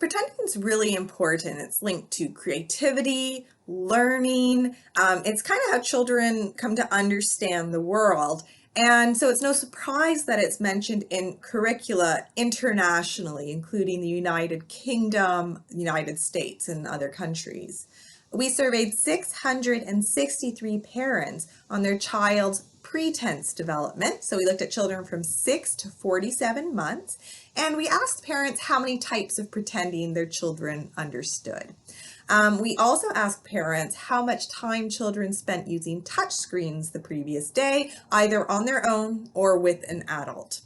Pretending is really important. It's linked to creativity, learning. It's kind of how children come to understand the world. And so it's no surprise that it's mentioned in curricula internationally, including the United Kingdom, United States, and other countries. We surveyed 663 parents on their child's pretense development. So we looked at children from 6 to 47 months, and we asked parents how many types of pretending their children understood. We also asked parents how much time children spent using touch screens the previous day, either on their own or with an adult.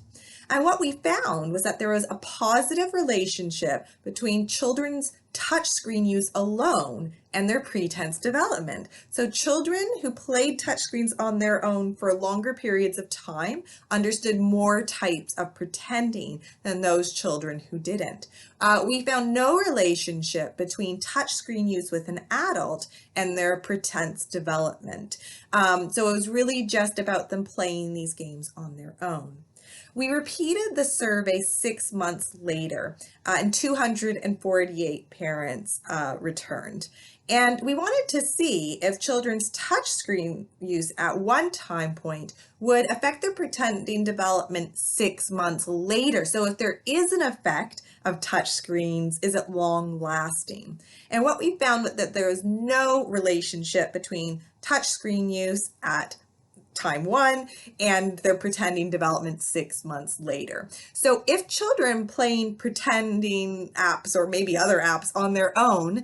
And what we found was that there was a positive relationship between children's touchscreen use alone and their pretense development. So children who played touchscreens on their own for longer periods of time understood more types of pretending than those children who didn't. We found no relationship between touchscreen use with an adult and their pretense development. So it was really just about them playing these games on their own. We repeated the survey 6 months later, and 248 parents returned. And we wanted to see if children's touchscreen use at one time point would affect their pretending development 6 months later. So if there is an effect of touchscreens, is it long lasting? And what we found was that there is no relationship between touchscreen use at time one and their pretending development 6 months later. So if children playing pretending apps or maybe other apps on their own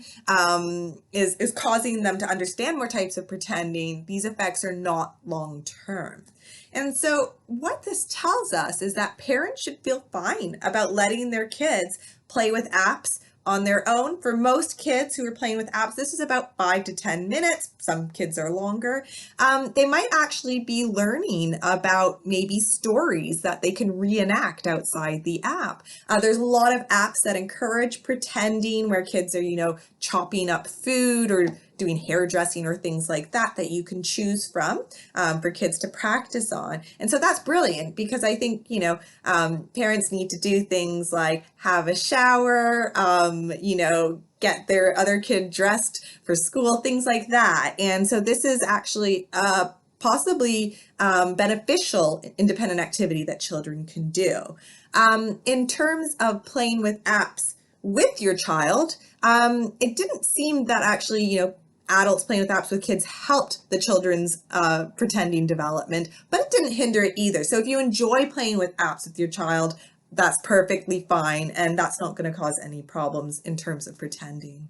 is causing them to understand more types of pretending, these effects are not long term. And so what this tells us is that parents should feel fine about letting their kids play with apps on their own. For most kids who are playing with apps, this is about 5 to 10 minutes. Some kids are longer. They might actually be learning about maybe stories that they can reenact outside the app. There's a lot of apps that encourage pretending where kids are, chopping up food or doing hairdressing or things like that that you can choose from for kids to practice on. And so that's brilliant because I think, parents need to do things like have a shower, get their other kid dressed for school, things like that. And so this is actually possibly beneficial independent activity that children can do. In terms of playing with apps with your child, it didn't seem that actually, adults playing with apps with kids helped the children's pretending development, but it didn't hinder it either. So if you enjoy playing with apps with your child, that's perfectly fine, and that's not going to cause any problems in terms of pretending.